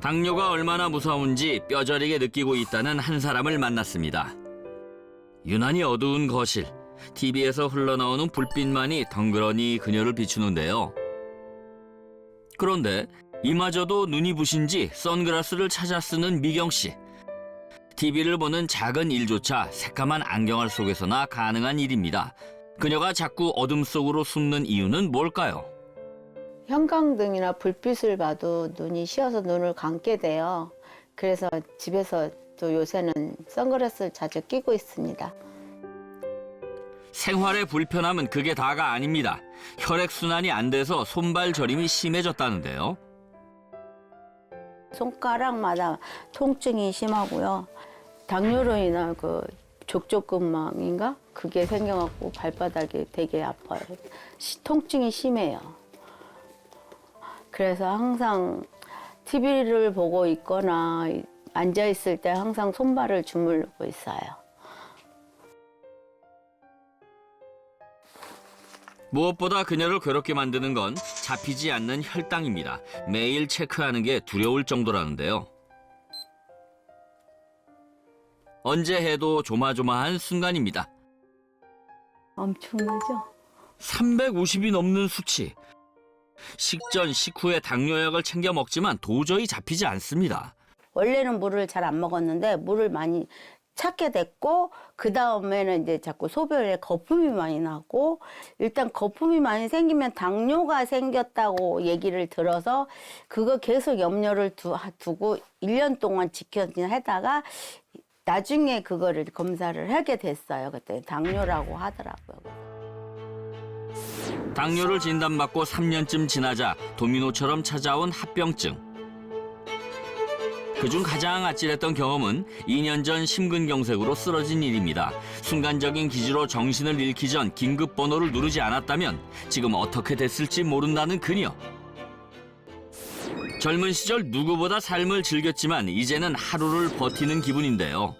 당뇨가 얼마나 무서운지 뼈저리게 느끼고 있다는 한 사람을 만났습니다. 유난히 어두운 거실, TV에서 흘러나오는 불빛만이 덩그러니 그녀를 비추는데요. 그런데 이마저도 눈이 부신지 선글라스를 찾아 쓰는 미경 씨. TV를 보는 작은 일조차 새까만 안경알 속에서나 가능한 일입니다. 그녀가 자꾸 어둠 속으로 숨는 이유는 뭘까요? 형광등이나 불빛을 봐도 눈이 쉬어서 눈을 감게 돼요. 그래서 집에서 또 요새는 선글라스를 자주 끼고 있습니다. 생활의 불편함은 그게 다가 아닙니다. 혈액순환이 안 돼서 손발 저림이 심해졌다는데요. 손가락마다 통증이 심하고요. 당뇨로 인한 그 족저근막인가? 그게 생겨갖고 발바닥이 되게 아파요. 통증이 심해요. 그래서 항상 TV를 보고 있거나 앉아있을 때 항상 손발을 주물르고 있어요. 무엇보다 그녀를 괴롭게 만드는 건 잡히지 않는 혈당입니다. 매일 체크하는 게 두려울 정도라는데요. 언제 해도 조마조마한 순간입니다. 엄청나죠? 350이 넘는 수치. 식전, 식후에 당뇨약을 챙겨 먹지만 도저히 잡히지 않습니다. 원래는 물을 잘 안 먹었는데 물을 많이 찾게 됐고 그 다음에는 이제 자꾸 소변에 거품이 많이 나고 일단 거품이 많이 생기면 당뇨가 생겼다고 얘기를 들어서 그거 계속 염려를 두고 1년 동안 지켜하다가 나중에 그거를 검사를 하게 됐어요. 그때 당뇨라고 하더라고요. 당뇨를 진단받고 3년쯤 지나자 도미노처럼 찾아온 합병증. 그중 가장 아찔했던 경험은 2년 전 심근경색으로 쓰러진 일입니다. 순간적인 기주로 정신을 잃기 전 긴급 번호를 누르지 않았다면 지금 어떻게 됐을지 모른다는 그녀. 젊은 시절 누구보다 삶을 즐겼지만 이제는 하루를 버티는 기분인데요.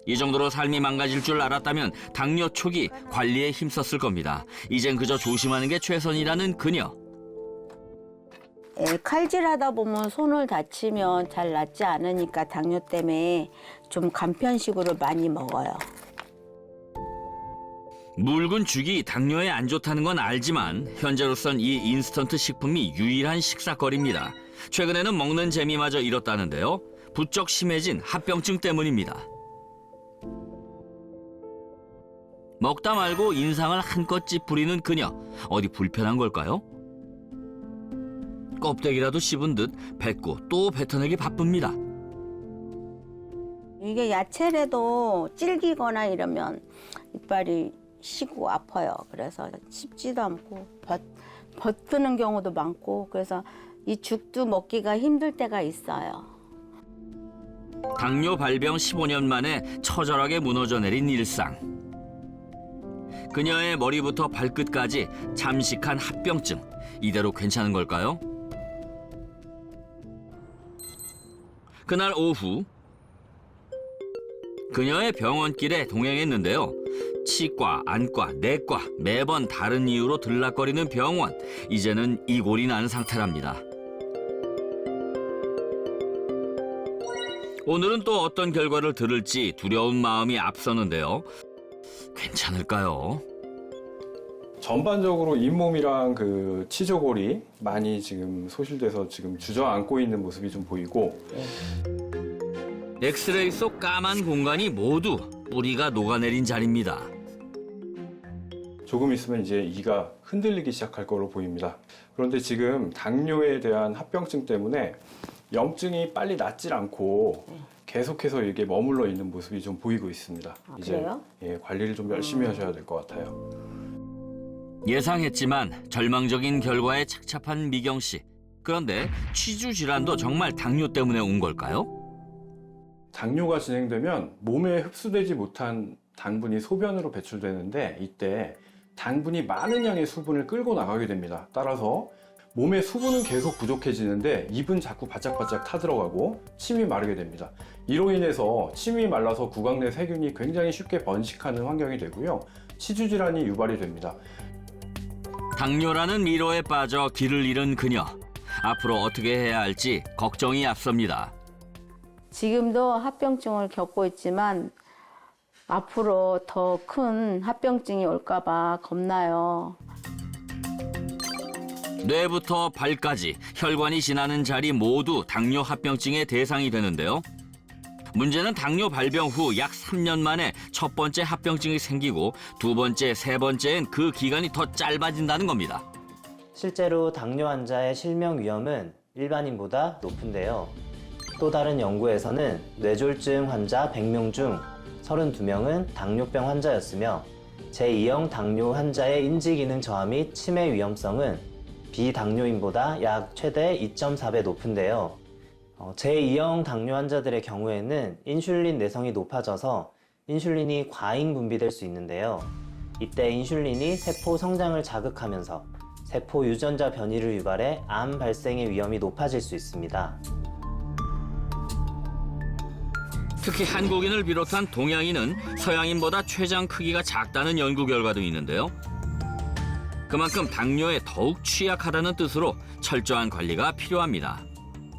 이 정도로 삶이 망가질 줄 알았다면 당뇨 초기 관리에 힘썼을 겁니다. 이젠 그저 조심하는 게 최선이라는 그녀. 칼질하다 보면 손을 다치면 잘 낫지 않으니까 당뇨 때문에 좀 간편식으로 많이 먹어요. 묽은 죽이 당뇨에 안 좋다는 건 알지만 현재로선 이 인스턴트 식품이 유일한 식사거리입니다. 최근에는 먹는 재미마저 잃었다는데요. 부쩍 심해진 합병증 때문입니다. 먹다 말고 인상을 한껏 찌푸리는 그녀. 어디 불편한 걸까요? 껍데기라도 씹은 듯 뱉고 또 뱉어내기 바쁩니다. 이게 야채라도 질기거나 이러면 이빨이 시고 아파요. 그래서 씹지도 않고 버티는 경우도 많고 그래서 이 죽도 먹기가 힘들 때가 있어요. 당뇨 발병 15년 만에 처절하게 무너져 내린 일상. 그녀의 머리부터 발끝까지 잠식한 합병증. 이대로 괜찮은 걸까요? 그날 오후 그녀의 병원길에 동행했는데요. 치과, 안과, 내과 매번 다른 이유로 들락거리는 병원. 이제는 이골이 난 상태랍니다. 오늘은 또 어떤 결과를 들을지 두려운 마음이 앞서는데요. 괜찮을까요? 전반적으로 잇몸이랑 그 치조골이 많이 지금 소실돼서 지금 주저앉고 있는 모습이 좀 보이고 엑스레이 속 까만 공간이 모두 뿌리가 녹아내린 자리입니다. 조금 있으면 이제 이가 흔들리기 시작할 거로 보입니다. 그런데 지금 당뇨에 대한 합병증 때문에 염증이 빨리 낫질 않고 계속해서 이게 머물러 있는 모습이 좀 보이고 있습니다. 그래요? 이제 관리를 좀 열심히 하셔야 될 것 같아요. 예상했지만 절망적인 결과에 착잡한 미경 씨. 그런데 취주 질환도 정말 당뇨 때문에 온 걸까요? 당뇨가 진행되면 몸에 흡수되지 못한 당분이 소변으로 배출되는데 이때 당분이 많은 양의 수분을 끌고 나가게 됩니다. 따라서 몸의 수분은 계속 부족해지는데 입은 자꾸 바짝바짝 타들어가고 침이 마르게 됩니다. 이로 인해서 침이 말라서 구강 내 세균이 굉장히 쉽게 번식하는 환경이 되고요. 치주 질환이 유발이 됩니다. 당뇨라는 미로에 빠져 길을 잃은 그녀. 앞으로 어떻게 해야 할지 걱정이 앞섭니다. 지금도 합병증을 겪고 있지만 앞으로 더 큰 합병증이 올까 봐 겁나요. 뇌부터 발까지 혈관이 지나는 자리 모두 당뇨 합병증의 대상이 되는데요. 문제는 당뇨 발병 후 약 3년 만에 첫 번째 합병증이 생기고 두 번째, 세 번째엔 그 기간이 더 짧아진다는 겁니다. 실제로 당뇨 환자의 실명 위험은 일반인보다 높은데요. 또 다른 연구에서는 뇌졸중 환자 100명 중 32명은 당뇨병 환자였으며 제2형 당뇨 환자의 인지기능 저하 및 치매 위험성은 비당뇨인보다 약 최대 2.4배 높은데요. 제2형 당뇨 환자들의 경우에는 인슐린 내성이 높아져서 인슐린이 과잉 분비될 수 있는데요. 이때 인슐린이 세포 성장을 자극하면서 세포 유전자 변이를 유발해 암 발생의 위험이 높아질 수 있습니다. 특히 한국인을 비롯한 동양인은 서양인보다 췌장 크기가 작다는 연구 결과도 있는데요. 그만큼 당뇨에 더욱 취약하다는 뜻으로 철저한 관리가 필요합니다.